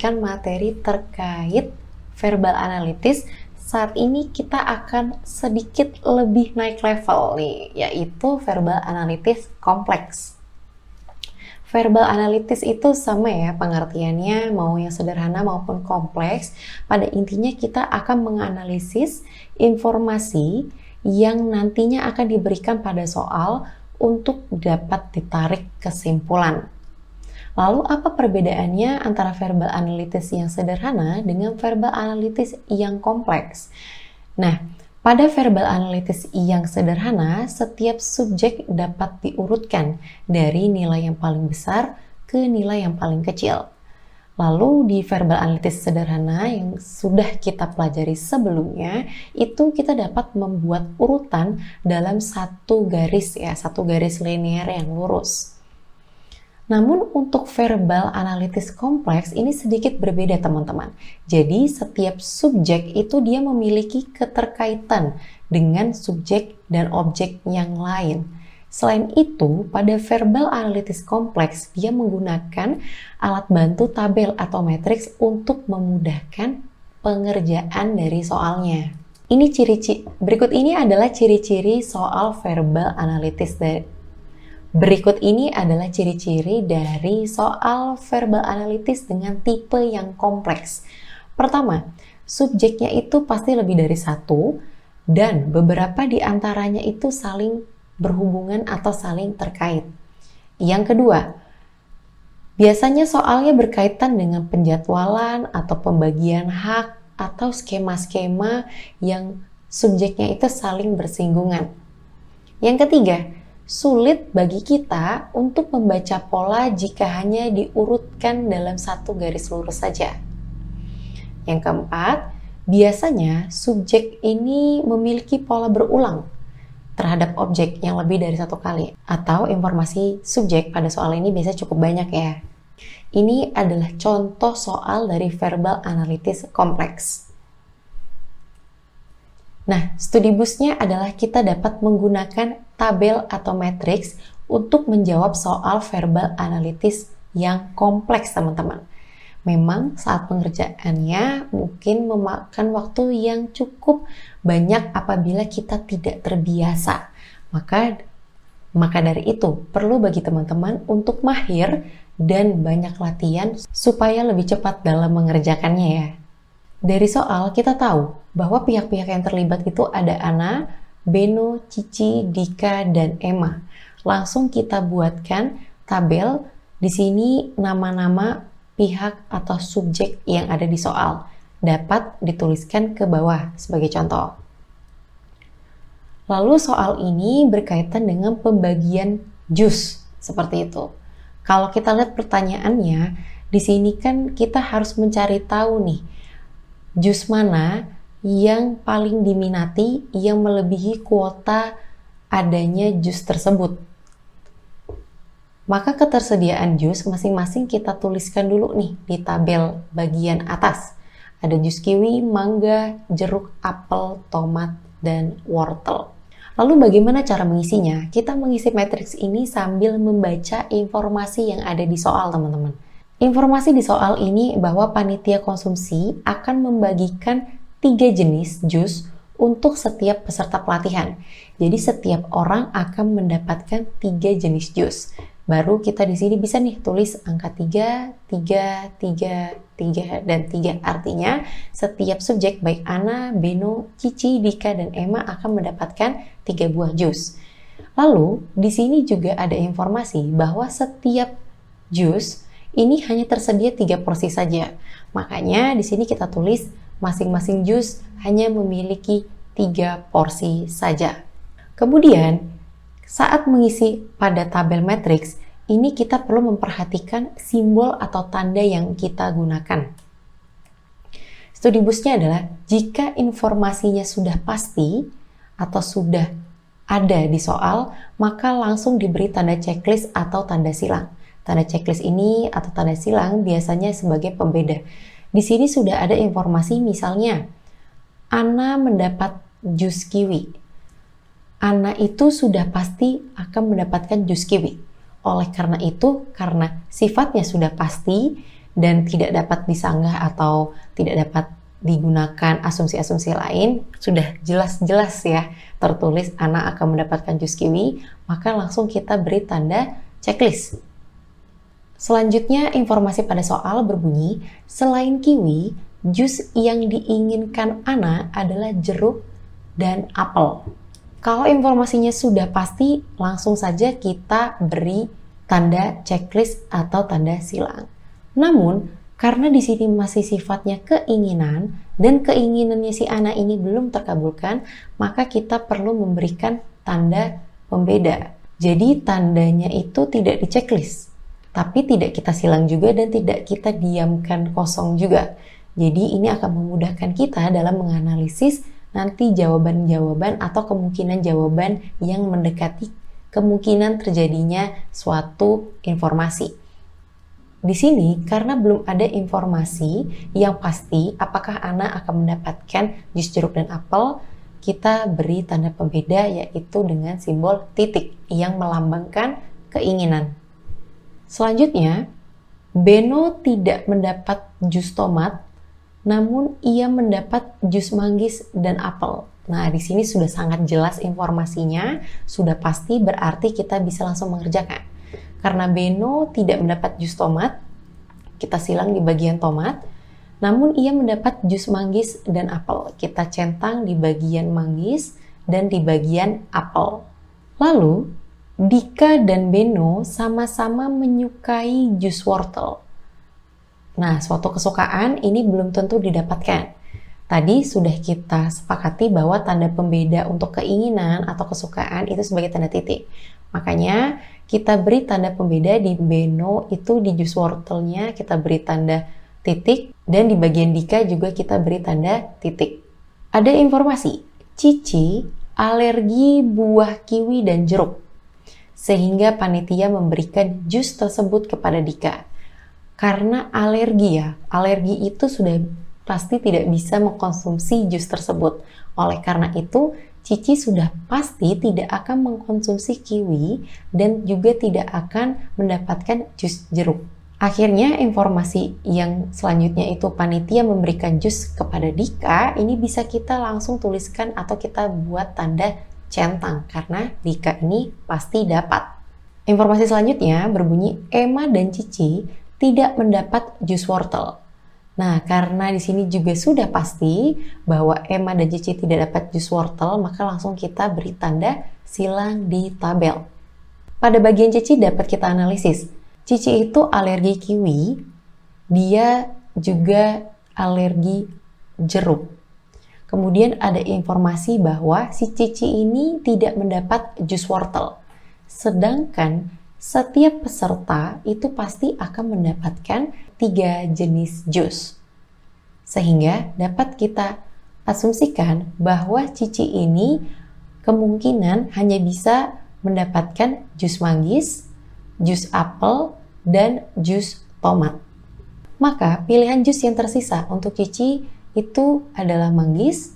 Materi terkait verbal analytics. Saat ini kita akan sedikit lebih naik level nih, yaitu verbal analytics kompleks. Verbal analytics itu sama ya pengertiannya, mau yang sederhana maupun kompleks. Pada intinya kita akan menganalisis informasi yang nantinya akan diberikan pada soal untuk dapat ditarik kesimpulan. Lalu apa perbedaannya antara verbal analytics yang sederhana dengan verbal analytics yang kompleks? Nah, pada verbal analytics yang sederhana, setiap subjek dapat diurutkan dari nilai yang paling besar ke nilai yang paling kecil. Lalu di verbal analytics sederhana yang sudah kita pelajari sebelumnya, itu kita dapat membuat urutan dalam satu garis linear yang lurus. Namun untuk verbal analytics kompleks ini sedikit berbeda teman-teman. Jadi setiap subjek itu dia memiliki keterkaitan dengan subjek dan objek yang lain. Selain itu, pada verbal analytics kompleks dia menggunakan alat bantu tabel atau matriks untuk memudahkan pengerjaan dari soalnya. Berikut ini adalah ciri-ciri soal verbal analytics Berikut ini adalah ciri-ciri dari soal verbal analytics dengan tipe yang kompleks. Pertama, subjeknya itu pasti lebih dari satu dan beberapa di antaranya itu saling berhubungan atau saling terkait. Yang kedua, biasanya soalnya berkaitan dengan penjadwalan atau pembagian hak atau skema-skema yang subjeknya itu saling bersinggungan. Yang ketiga, sulit bagi kita untuk membaca pola jika hanya diurutkan dalam satu garis lurus saja. Yang keempat, biasanya subjek ini memiliki pola berulang terhadap objek yang lebih dari satu kali, atau informasi subjek pada soal ini biasanya cukup banyak ya. Ini adalah contoh soal dari verbal analytics kompleks. Nah, studi busnya adalah kita dapat menggunakan tabel atau matriks untuk menjawab soal verbal analytics yang kompleks, teman-teman. Memang saat pengerjaannya mungkin memakan waktu yang cukup banyak apabila kita tidak terbiasa. Maka dari itu, perlu bagi teman-teman untuk mahir dan banyak latihan supaya lebih cepat dalam mengerjakannya ya. Dari soal kita tahu bahwa pihak-pihak yang terlibat itu ada Ana, Beno, Cici, Dika, dan Emma. Langsung kita buatkan tabel. Di sini nama-nama pihak atau subjek yang ada di soal dapat dituliskan ke bawah sebagai contoh. Lalu soal ini berkaitan dengan pembagian jus seperti itu. Kalau kita lihat pertanyaannya, di sini kan kita harus mencari tahu nih jus mana yang paling diminati yang melebihi kuota adanya jus tersebut. Maka ketersediaan jus masing-masing kita tuliskan dulu nih di tabel bagian atas. Ada jus kiwi, mangga, jeruk, apel, tomat, dan wortel. Lalu bagaimana cara mengisinya? Kita mengisi matriks ini sambil membaca informasi yang ada di soal, teman-teman. Informasi di soal ini bahwa panitia konsumsi akan membagikan 3 jenis jus untuk setiap peserta pelatihan. Jadi setiap orang akan mendapatkan 3 jenis jus. Baru kita di sini bisa nih tulis angka 3, 3, 3, 3, dan 3. Artinya setiap subjek baik Ana, Beno, Cici, Dika, dan Emma akan mendapatkan 3 buah jus. Lalu di sini juga ada informasi bahwa setiap jus ini hanya tersedia 3 porsi saja. Makanya di sini kita tulis masing-masing jus hanya memiliki 3 porsi saja. Kemudian, saat mengisi pada tabel matriks, ini kita perlu memperhatikan simbol atau tanda yang kita gunakan. Studi busnya adalah jika informasinya sudah pasti atau sudah ada di soal, maka langsung diberi tanda checklist atau tanda silang. Tanda checklist ini atau tanda silang biasanya sebagai pembeda. Di sini sudah ada informasi misalnya, Ana mendapat jus kiwi. Ana itu sudah pasti akan mendapatkan jus kiwi. Oleh karena itu, karena sifatnya sudah pasti dan tidak dapat disanggah atau tidak dapat digunakan asumsi-asumsi lain, sudah jelas-jelas ya tertulis anak akan mendapatkan jus kiwi, maka langsung kita beri tanda checklist. Selanjutnya, informasi pada soal berbunyi, selain kiwi, jus yang diinginkan anak adalah jeruk dan apel. Kalau informasinya sudah pasti, langsung saja kita beri tanda checklist atau tanda silang. Namun, karena di sini masih sifatnya keinginan dan keinginannya si anak ini belum terkabulkan, maka kita perlu memberikan tanda pembeda. Jadi tandanya itu tidak di checklist, tapi tidak kita silang juga dan tidak kita diamkan kosong juga. Jadi ini akan memudahkan kita dalam menganalisis nanti jawaban-jawaban atau kemungkinan jawaban yang mendekati kemungkinan terjadinya suatu informasi. Di sini, karena belum ada informasi yang pasti apakah anak akan mendapatkan jus jeruk dan apel, kita beri tanda pembeda yaitu dengan simbol titik yang melambangkan keinginan. Selanjutnya, Beno tidak mendapat jus tomat, namun ia mendapat jus manggis dan apel. Nah, di sini sudah sangat jelas informasinya, sudah pasti berarti kita bisa langsung mengerjakan. Karena Beno tidak mendapat jus tomat, kita silang di bagian tomat, namun ia mendapat jus manggis dan apel. Kita centang di bagian manggis dan di bagian apel. Lalu, Dika dan Beno sama-sama menyukai jus wortel. Nah, suatu kesukaan ini belum tentu didapatkan. Tadi sudah kita sepakati bahwa tanda pembeda untuk keinginan atau kesukaan itu sebagai tanda titik. Makanya kita beri tanda pembeda di Beno itu di jus wortelnya kita beri tanda titik dan di bagian Dika juga kita beri tanda titik. Ada informasi, Cici alergi buah kiwi dan jeruk. Sehingga panitia memberikan jus tersebut kepada Dika. Karena alergi alergi itu sudah pasti tidak bisa mengkonsumsi jus tersebut. Oleh karena itu, Cici sudah pasti tidak akan mengkonsumsi kiwi dan juga tidak akan mendapatkan jus jeruk. Akhirnya informasi yang selanjutnya itu panitia memberikan jus kepada Dika, ini bisa kita langsung tuliskan atau kita buat tanda centang karena Dika ini pasti dapat. Informasi selanjutnya berbunyi Emma dan Cici tidak mendapat jus wortel. Nah, karena di sini juga sudah pasti bahwa Emma dan Cici tidak dapat jus wortel, maka langsung kita beri tanda silang di tabel. Pada bagian Cici dapat kita analisis. Cici itu alergi kiwi, dia juga alergi jeruk. Kemudian ada informasi bahwa si Cici ini tidak mendapat jus wortel. Sedangkan setiap peserta itu pasti akan mendapatkan 3 jenis jus. Sehingga dapat kita asumsikan bahwa Cici ini kemungkinan hanya bisa mendapatkan jus manggis, jus apel, dan jus tomat. Maka pilihan jus yang tersisa untuk Cici itu adalah manggis,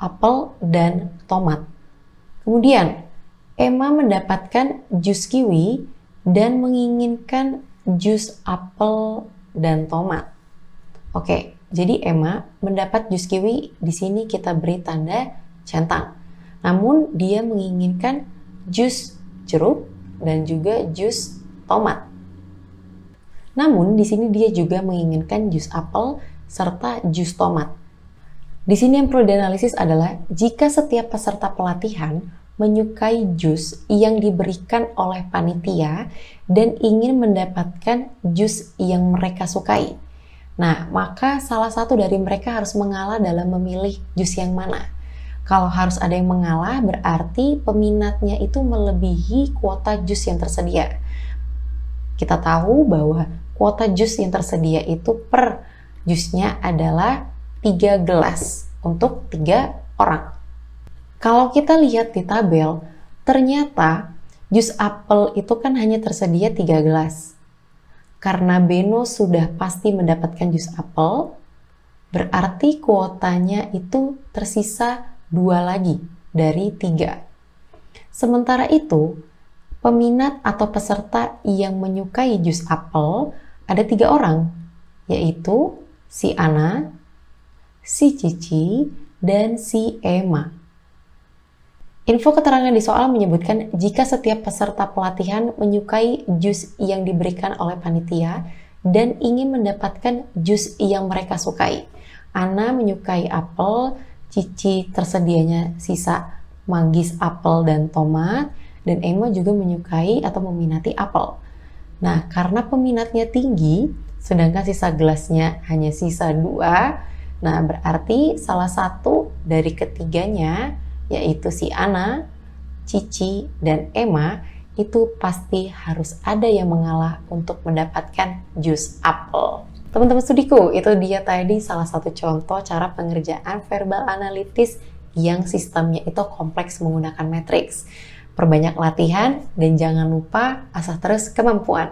apel, dan tomat. Kemudian Emma mendapatkan jus kiwi dan menginginkan jus apel dan tomat. Oke, jadi Emma mendapat jus kiwi, di sini kita beri tanda centang. Namun dia menginginkan jus jeruk dan juga jus tomat. Namun di sini dia juga menginginkan jus apel serta jus tomat. Di sini yang perlu dianalisis adalah jika setiap peserta pelatihan menyukai jus yang diberikan oleh panitia dan ingin mendapatkan jus yang mereka sukai. Nah, maka salah satu dari mereka harus mengalah dalam memilih jus yang mana. Kalau harus ada yang mengalah, berarti peminatnya itu melebihi kuota jus yang tersedia. Kita tahu bahwa kuota jus yang tersedia itu per jusnya adalah 3 gelas untuk 3 orang. Kalau kita lihat di tabel, ternyata jus apel itu kan hanya tersedia 3 gelas. Karena Beno sudah pasti mendapatkan jus apel, berarti kuotanya itu tersisa 2 lagi dari 3. Sementara itu, peminat atau peserta yang menyukai jus apel ada 3 orang. yaitu si Ana, si Cici, dan si Emma. Info keterangan di soal menyebutkan jika setiap peserta pelatihan menyukai jus yang diberikan oleh panitia dan ingin mendapatkan jus yang mereka sukai. Ana menyukai apel, Cici tersedianya sisa manggis apel dan tomat, dan Emma juga menyukai atau meminati apel. Nah, karena peminatnya tinggi, sedangkan sisa gelasnya hanya sisa 2, nah berarti salah satu dari ketiganya, yaitu si Ana, Cici, dan Emma, itu pasti harus ada yang mengalah untuk mendapatkan jus apel. Teman-teman studiku, itu dia tadi salah satu contoh cara pengerjaan verbal analitis yang sistemnya itu kompleks menggunakan matriks. Perbanyak latihan dan jangan lupa asah terus kemampuan.